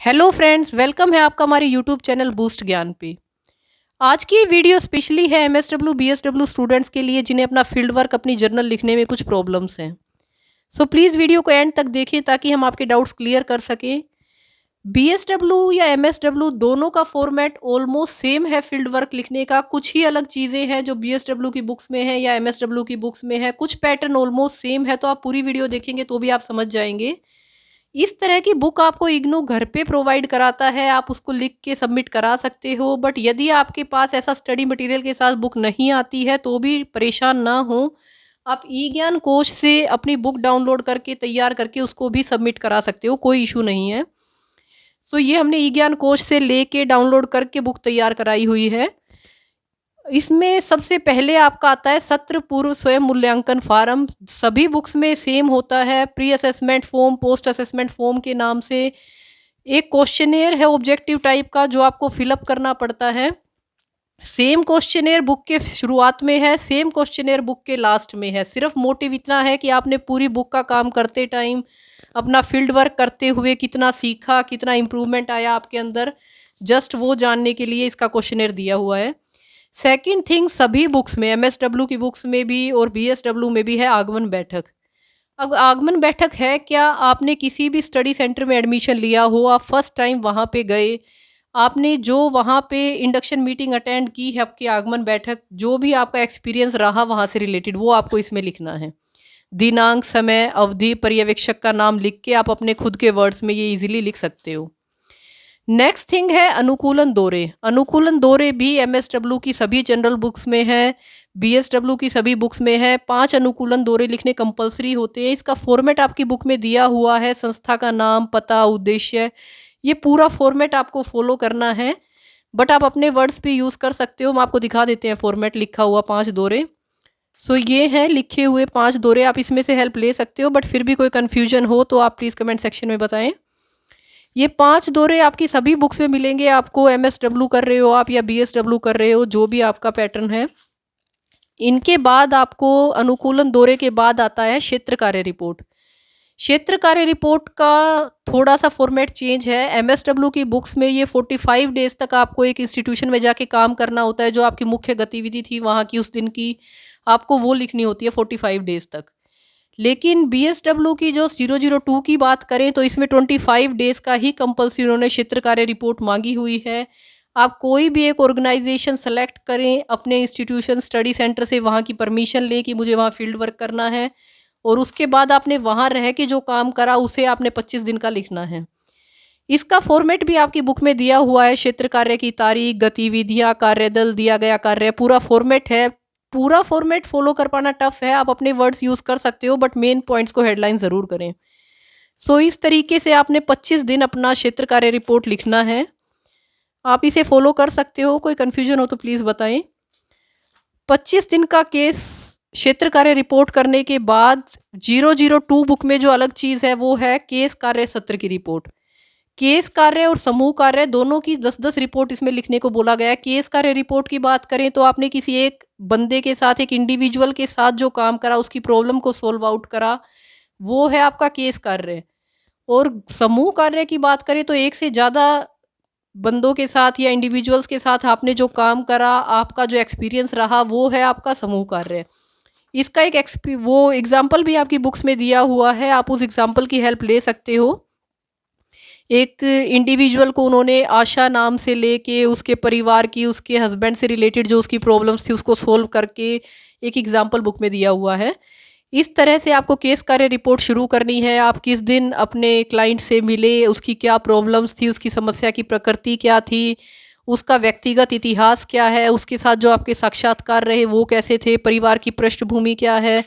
Hello friends, welcome है आपका हमारे यूट्यूब चैनल बूस्ट ज्ञान पे। आज की वीडियो स्पेशली है एमएसडब्ल्यू बीएसडब्ल्यू स्टूडेंट्स के लिए जिन्हें अपना फील्ड वर्क अपनी जर्नल लिखने में कुछ प्रॉब्लम्स हैं। सो प्लीज़ वीडियो को एंड तक देखें ताकि हम आपके डाउट्स क्लियर कर सकें। बीएसडब्ल्यू या एमएसडब्ल्यू दोनों का फॉर्मेट ऑलमोस्ट सेम है फील्ड वर्क लिखने का। कुछ ही अलग चीज़ें हैं जो बीएसडब्ल्यू की बुक्स में है या एमएसडब्ल्यू की बुक्स में है। कुछ पैटर्न ऑलमोस्ट सेम है, तो आप पूरी वीडियो देखेंगे तो भी आप समझ जाएंगे। इस तरह की बुक आपको इग्नू घर पे प्रोवाइड कराता है, आप उसको लिख के सबमिट करा सकते हो। बट यदि आपके पास ऐसा स्टडी मटेरियल के साथ बुक नहीं आती है तो भी परेशान ना हो, आप ई ज्ञान कोश से अपनी बुक डाउनलोड करके तैयार करके उसको भी सबमिट करा सकते हो, कोई इशू नहीं है। सो ये हमने ई ज्ञान कोश से लेके डाउनलोड करके बुक तैयार कराई हुई है। इसमें सबसे पहले आपका आता है सत्र पूर्व स्वयं मूल्यांकन फार्म। सभी बुक्स में सेम होता है, pre assessment form, post assessment form के नाम से। एक क्वेश्चनेयर है ऑब्जेक्टिव टाइप का जो आपको फिलअप करना पड़ता है। सेम क्वेश्चनेयर बुक के शुरुआत में है, सेम क्वेश्चनेयर बुक के लास्ट में है। सिर्फ मोटिव इतना है कि आपने पूरी बुक का काम करते टाइम अपना फील्ड वर्क करते हुए कितना सीखा, कितना इम्प्रूवमेंट आया आपके अंदर, जस्ट वो जानने के लिए इसका क्वेश्चनेयर दिया हुआ है। सेकंड थिंग, सभी बुक्स में, एमएसडब्ल्यू की बुक्स में भी और बीएसडब्ल्यू में भी है आगमन बैठक। अब आगमन बैठक है क्या? आपने किसी भी स्टडी सेंटर में एडमिशन लिया हो, आप फर्स्ट टाइम वहाँ पे गए, आपने जो वहाँ पे इंडक्शन मीटिंग अटेंड की है, आपकी आगमन बैठक, जो भी आपका एक्सपीरियंस रहा वहाँ से रिलेटेड, वो आपको इसमें लिखना है। दिनांक, समय, अवधि, पर्यवेक्षक का नाम लिख के आप अपने खुद के वर्ड्स में ये इजीली लिख सकते हो। नेक्स्ट थिंग है अनुकूलन दौरे। अनुकूलन दौरे भी एमएसडब्ल्यू की सभी जनरल बुक्स में है, बीएसडब्ल्यू की सभी बुक्स में है। 5 अनुकूलन दौरे लिखने कंपलसरी होते हैं। इसका फॉर्मेट आपकी बुक में दिया हुआ है, संस्था का नाम, पता, उद्देश्य, ये पूरा फॉर्मेट आपको फॉलो करना है। बट आप अपने वर्ड्स भी यूज़ कर सकते हो। हम आपको दिखा देते हैं फॉर्मेट लिखा हुआ 5 दौरे। सो ये हैं लिखे हुए 5 दौरे, आप इसमें से हेल्प ले सकते हो। बट फिर भी कोई कन्फ्यूजन हो तो आप प्लीज़ कमेंट सेक्शन में बताएं। ये 5 दौरे आपकी सभी बुक्स में मिलेंगे आपको, एमएसडब्ल्यू कर रहे हो आप या बीएसडब्ल्यू कर रहे हो, जो भी आपका पैटर्न है। इनके बाद आपको अनुकूलन दौरे के बाद आता है क्षेत्र कार्य रिपोर्ट। क्षेत्र कार्य रिपोर्ट का थोड़ा सा फॉर्मेट चेंज है। एमएसडब्ल्यू की बुक्स में ये 45 डेज तक आपको एक इंस्टीट्यूशन में जाके काम करना होता है, जो आपकी मुख्य गतिविधि थी वहाँ की उस दिन की, आपको वो लिखनी होती है 45 डेज तक। लेकिन बीएसडब्ल्यू की जो 002 की बात करें तो इसमें 25 डेज का ही कंपल्सरी उन्होंने क्षेत्र कार्य रिपोर्ट मांगी हुई है। आप कोई भी एक ऑर्गेनाइजेशन सेलेक्ट करें अपने इंस्टीट्यूशन स्टडी सेंटर से, वहाँ की परमिशन लें कि मुझे वहाँ फील्ड वर्क करना है, और उसके बाद आपने वहाँ रह के जो काम करा उसे आपने 25 दिन का लिखना है। इसका फॉर्मेट भी आपकी बुक में दिया हुआ है, क्षेत्र कार्य की तारीख, गतिविधियाँ, कार्यदल, दिया गया कार्य, पूरा फॉर्मेट है। पूरा फॉर्मेट फॉलो कर पाना टफ है, आप अपने वर्ड्स यूज़ कर सकते हो बट मेन पॉइंट्स को हेडलाइन ज़रूर करें। सो इस तरीके से आपने 25 दिन अपना क्षेत्र कार्य रिपोर्ट लिखना है। आप इसे फॉलो कर सकते हो, कोई कन्फ्यूजन हो तो प्लीज़ बताएं। 25 दिन का केस क्षेत्र कार्य रिपोर्ट करने के बाद 002 बुक में जो अलग चीज़ है वो है केस कार्य सत्र की रिपोर्ट। केस कार्य और समूह कार्य दोनों की 10-10 रिपोर्ट इसमें लिखने को बोला गया है। केस कार्य रिपोर्ट की बात करें तो आपने किसी एक बंदे के साथ, एक इंडिविजुअल के साथ जो काम करा, उसकी प्रॉब्लम को सोल्व आउट करा, वो है आपका केस कार्य। और समूह कार्य की बात करें तो एक से ज़्यादा बंदों के साथ या इंडिविजुअल्स के साथ आपने जो काम करा, आपका जो एक्सपीरियंस रहा, वो है आपका समूह कार्य। इसका एक वो एग्जाम्पल भी आपकी बुक्स में दिया हुआ है, आप उस एग्जाम्पल की हेल्प ले सकते हो। एक इंडिविजुअल को उन्होंने आशा नाम से लेके उसके परिवार की, उसके हस्बैंड से रिलेटेड जो उसकी प्रॉब्लम्स थी उसको सोल्व करके एक एग्जाम्पल बुक में दिया हुआ है। इस तरह से आपको केस कार्य रिपोर्ट शुरू करनी है। आप किस दिन अपने क्लाइंट से मिले, उसकी क्या प्रॉब्लम्स थी, उसकी समस्या की प्रकृति क्या थी, उसका व्यक्तिगत इतिहास क्या है, उसके साथ जो आपके साक्षात्कार रहे वो कैसे थे, परिवार की पृष्ठभूमि क्या है।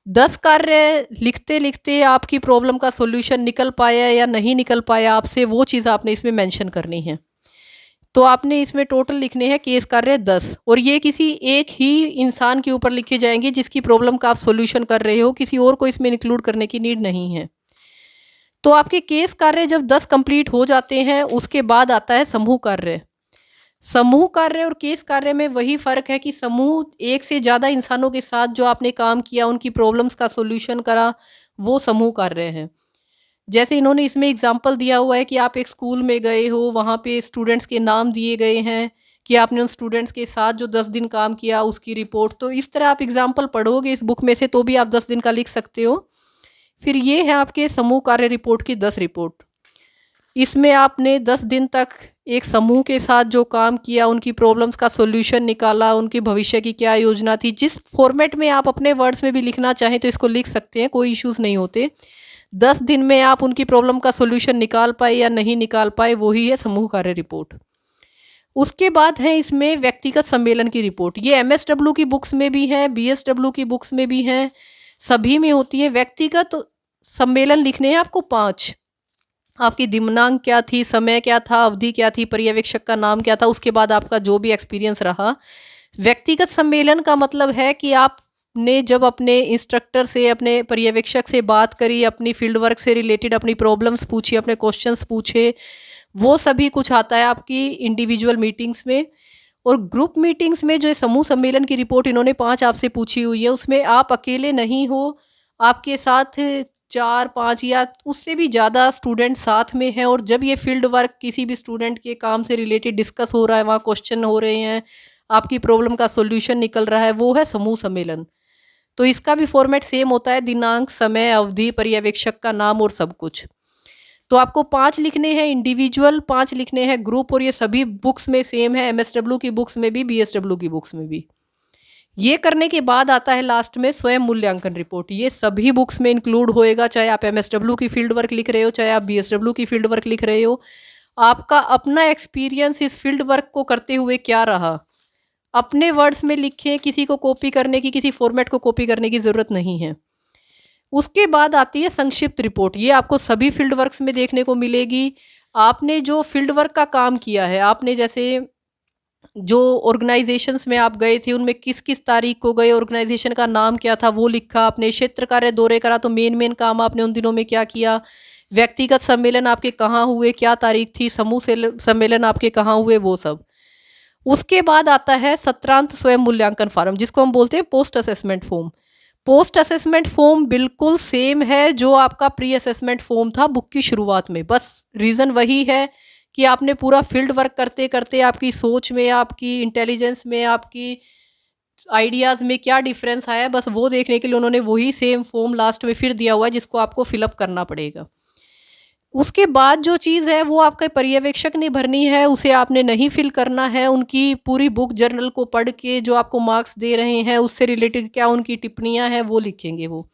10 कार्य लिखते लिखते आपकी प्रॉब्लम का सॉल्यूशन निकल पाया या नहीं निकल पाया आपसे, वो चीज़ आपने इसमें मेंशन करनी है। तो आपने इसमें टोटल लिखने हैं केस कार्य 10, और ये किसी एक ही इंसान के ऊपर लिखे जाएंगे जिसकी प्रॉब्लम का आप सॉल्यूशन कर रहे हो, किसी और को इसमें इंक्लूड करने की नीड नहीं है। तो आपके केस कार्य जब 10 कंप्लीट हो जाते हैं उसके बाद आता है समूह कार्य। समूह कार्य और केस कार्य में वही फ़र्क है कि समूह एक से ज़्यादा इंसानों के साथ जो आपने काम किया, उनकी प्रॉब्लम्स का सॉल्यूशन करा, वो समूह कार्य है। जैसे इन्होंने इसमें एग्जाम्पल दिया हुआ है कि आप एक स्कूल में गए हो, वहाँ पे स्टूडेंट्स के नाम दिए गए हैं कि आपने उन स्टूडेंट्स के साथ जो 10 दिन काम किया उसकी रिपोर्ट। तो इस तरह आप एग्जाम्पल पढ़ोगे इस बुक में से तो भी आप 10 दिन का लिख सकते हो। फिर ये है आपके समूह कार्य रिपोर्ट की 10 रिपोर्ट। इसमें आपने 10 दिन तक एक समूह के साथ जो काम किया, उनकी प्रॉब्लम्स का सॉल्यूशन निकाला, उनके भविष्य की क्या योजना थी। जिस फॉर्मेट में आप अपने वर्ड्स में भी लिखना चाहें तो इसको लिख सकते हैं, कोई इश्यूज़ नहीं होते। 10 दिन में आप उनकी प्रॉब्लम का सॉल्यूशन निकाल पाए या नहीं निकाल पाए, वही है समूह कार्य रिपोर्ट। उसके बाद है इसमें व्यक्तिगत सम्मेलन की रिपोर्ट। ये एमएसडब्ल्यू की बुक्स में भी है, बीएसडब्ल्यू की बुक्स में भी है, सभी में होती है। व्यक्तिगत सम्मेलन लिखने हैं आपको 5। आपकी दिनांक क्या थी, समय क्या था, अवधि क्या थी, पर्यवेक्षक का नाम क्या था, उसके बाद आपका जो भी एक्सपीरियंस रहा। व्यक्तिगत सम्मेलन का मतलब है कि आपने जब अपने इंस्ट्रक्टर से, अपने पर्यवेक्षक से बात करी, अपनी फील्ड वर्क से रिलेटेड अपनी प्रॉब्लम्स पूछी, अपने क्वेश्चंस पूछे, वो सभी कुछ आता है आपकी इंडिविजुअल मीटिंग्स में। और ग्रुप मीटिंग्स में जो समूह सम्मेलन की रिपोर्ट इन्होंने 5 आपसे पूछी हुई है, उसमें आप अकेले नहीं हो, आपके साथ 4-5 या उससे भी ज़्यादा स्टूडेंट साथ में हैं। और जब ये फील्ड वर्क किसी भी स्टूडेंट के काम से रिलेटेड डिस्कस हो रहा है, वहाँ क्वेश्चन हो रहे हैं, आपकी प्रॉब्लम का सॉल्यूशन निकल रहा है, वो है समूह सम्मेलन। तो इसका भी फॉर्मेट सेम होता है, दिनांक, समय, अवधि, पर्यवेक्षक का नाम और सब कुछ। तो आपको 5 लिखने हैं इंडिविजुअल, 5 लिखने हैं ग्रुप, और ये सभी बुक्स में सेम है, एमएसडब्ल्यू की बुक्स में भी, बीएसडब्ल्यू की बुक्स में भी। ये करने के बाद आता है लास्ट में स्वयं मूल्यांकन रिपोर्ट। ये सभी बुक्स में इंक्लूड होएगा, चाहे आप एमएसडब्ल्यू की फील्ड वर्क लिख रहे हो, चाहे आप बीएसडब्ल्यू की फील्ड वर्क लिख रहे हो। आपका अपना एक्सपीरियंस इस फील्ड वर्क को करते हुए क्या रहा, अपने वर्ड्स में लिखें, किसी को कॉपी करने की, किसी फॉर्मेट को कॉपी करने की ज़रूरत नहीं है। उसके बाद आती है संक्षिप्त रिपोर्ट। ये आपको सभी फील्ड वर्क्स में देखने को मिलेगी। आपने जो फील्ड वर्क का काम किया है, आपने जैसे जो ऑर्गेनाइजेशंस में आप गए थे, उनमें किस किस तारीख को गए, ऑर्गेनाइजेशन का नाम क्या था, वो लिखा। आपने क्षेत्र कार्य दौरे करा तो मेन मेन काम आपने उन दिनों में क्या किया। व्यक्तिगत सम्मेलन आपके कहाँ हुए, क्या तारीख थी, समूह से सम्मेलन आपके कहाँ हुए, वो सब। उसके बाद आता है सत्रांत स्वयं मूल्यांकन फॉर्म, जिसको हम बोलते हैं post assessment form. Post assessment form बिल्कुल सेम है जो आपका प्री असेसमेंट फॉर्म था बुक की शुरुआत में। बस रीज़न वही है कि आपने पूरा फील्ड वर्क करते करते आपकी सोच में, आपकी इंटेलिजेंस में, आपकी आइडियाज़ में क्या डिफरेंस आया है, बस वो देखने के लिए उन्होंने वही सेम फॉर्म लास्ट में फिर दिया हुआ है, जिसको आपको फिलअप करना पड़ेगा। उसके बाद जो चीज़ है वो आपके पर्यवेक्षक ने भरनी है, उसे आपने नहीं फिल करना है। उनकी पूरी बुक जर्नल को पढ़ के जो आपको मार्क्स दे रहे हैं, उससे रिलेटेड क्या उनकी टिप्पणियाँ हैं, वो लिखेंगे वो।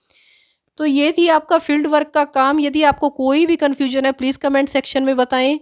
तो ये थी आपका फील्ड वर्क का काम। यदि आपको कोई भी कन्फ्यूजन है, प्लीज़ कमेंट सेक्शन में बताएं।